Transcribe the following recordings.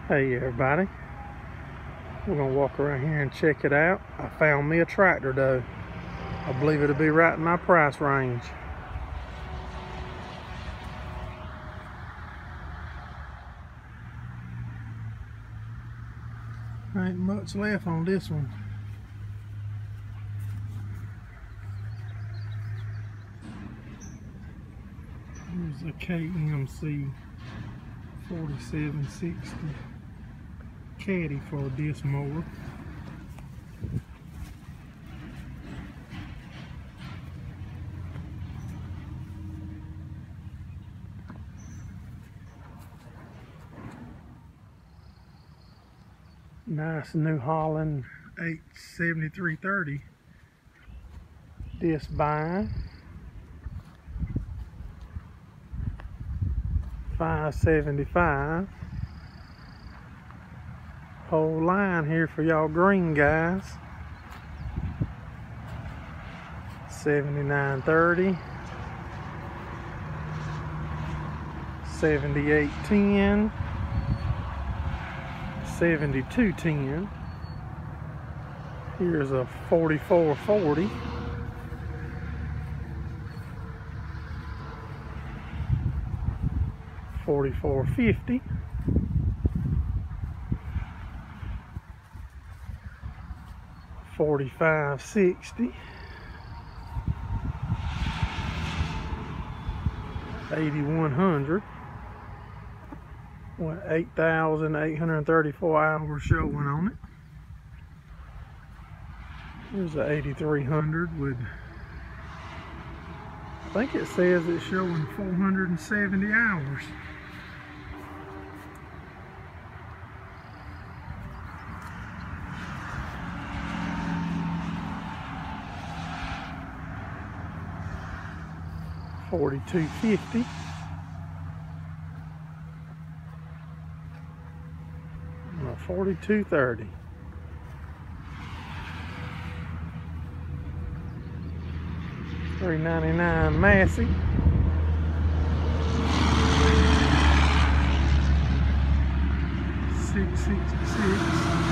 Hey everybody, we're gonna walk around here and check it out. I found me a tractor though. I believe it'll be right in my price range. Ain't much left on this one. Here's a KMC 4760 caddy for a disc mower. Nice New Holland 87330 disc bind. 575. Whole line here for y'all green guys. 7930, 7810, 7210. Here's a 4440. 4450. 4560. 8100. What, 8,834 hours showing on it. Here's a 8300 with, I think it says it's showing 470 hours. $42.50. $42.30. $3.99 Massey. $6.66.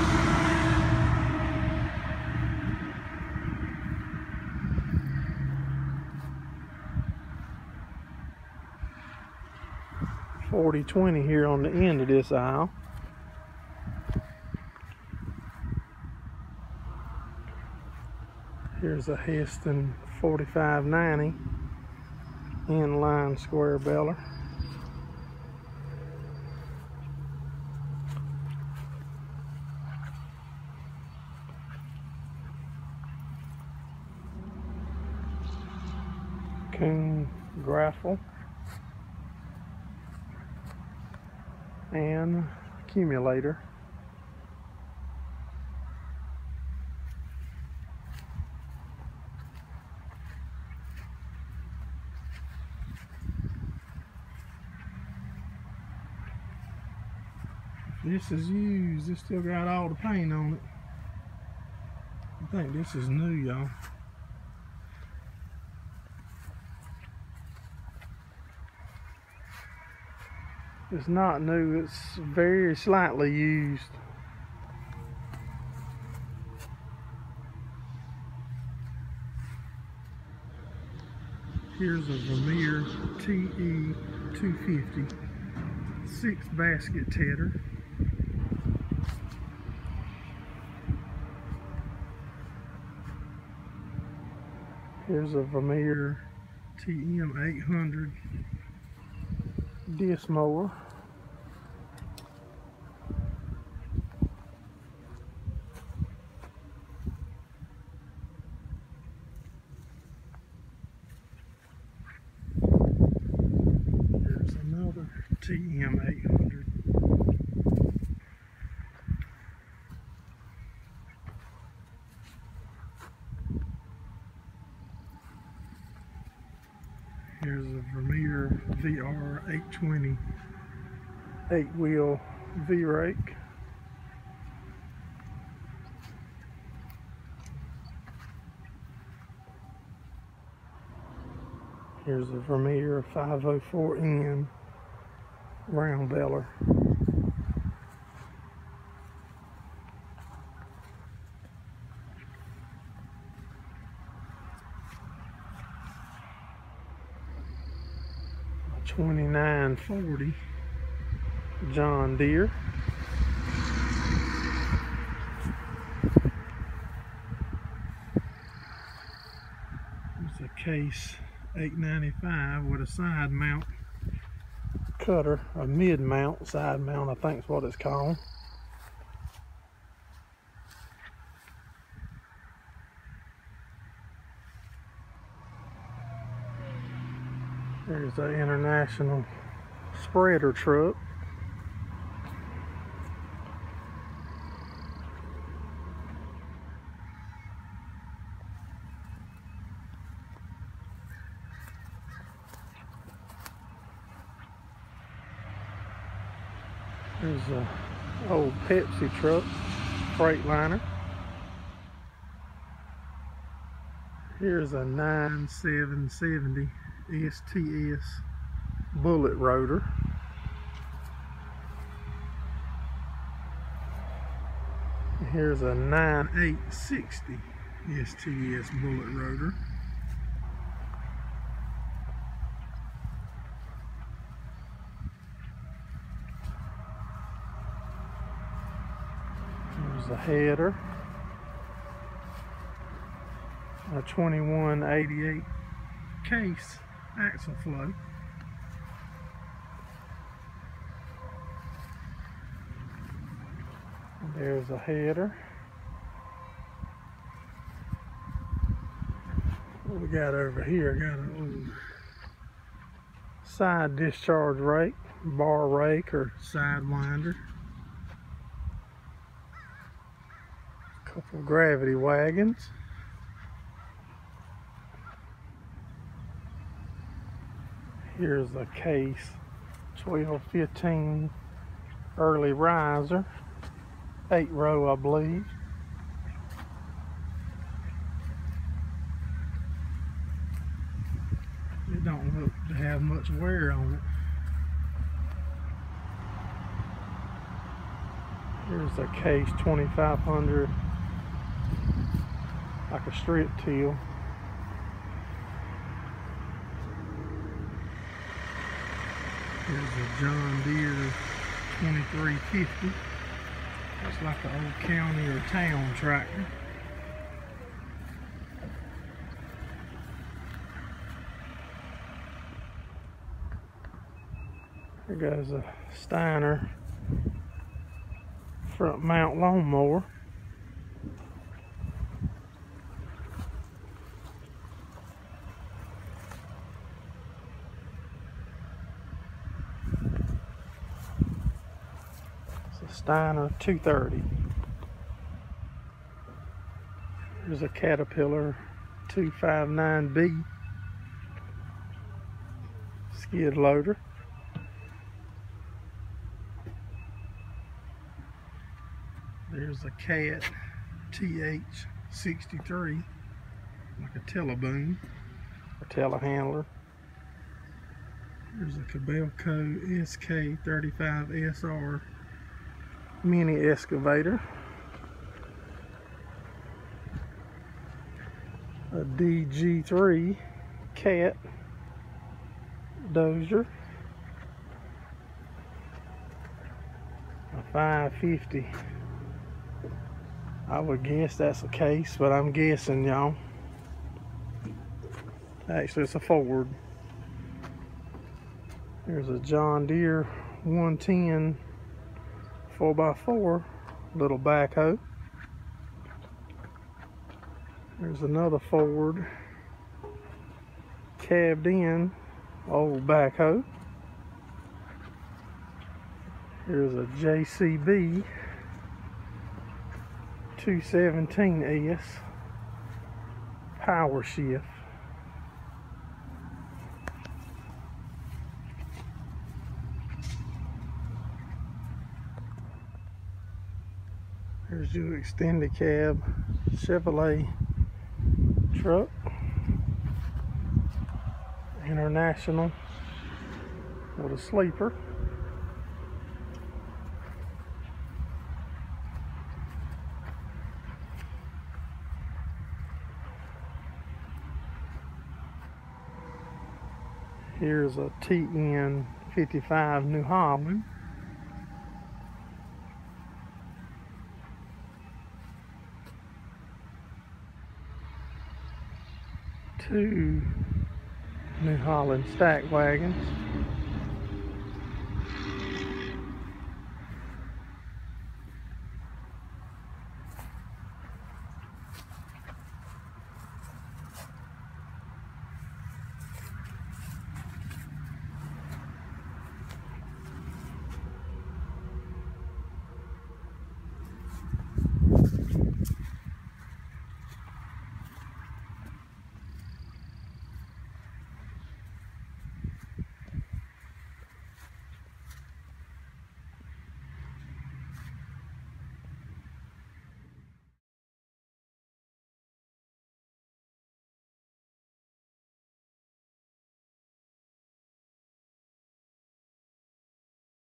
$40.20 here on the end of this aisle. Here's a Heston 4590 inline square beller. Coon graffle and accumulator. This is used. It's still got all the paint on it. I think this is new, y'all. It's not new. It's very slightly used. Here's a Vermeer TE 250 6 basket tedder. Here's a Vermeer TM 800 disc mower. Here's another TM 800. Here's a Vermeer VR 820 8-wheel V-rake. Here's a Vermeer 504N round beller. 2940 John Deere. It's a case 895 with a side mount cutter, a mid mount, side mount I think is what it's called. There's an International spreader truck. There's a old Pepsi truck, Freightliner. Here's a 9770 STS bullet rotor. Here's a 9860 STS bullet rotor. There's a header, a 2188 case axle flow. There's a header. What we got over here? Got a little side discharge rake, bar rake or side winder. A couple of gravity wagons. Here's a case 1215 early riser, 8 row I believe. It don't look to have much wear on it. Here's a case 2500, like a strip till. Here's a John Deere 2350. It's like an old county or town tractor. Here goes a Steiner front mount lawnmower. Steiner 230. There's a Caterpillar 259B skid loader. There's a Cat TH63, like a teleboom or telehandler. There's a Cabelco SK35SR mini excavator, a DG3 Cat dozer, a 550. I would guess that's a case, but I'm guessing, y'all. Actually, it's a Ford. There's a John Deere 110 4x4 little backhoe. There's another Ford cabbed in old backhoe. Here's a JCB 217S power shift. Here's your extended cab Chevrolet truck, International with a sleeper. Here's a TN 55 New Holland. Two New Holland stack wagons.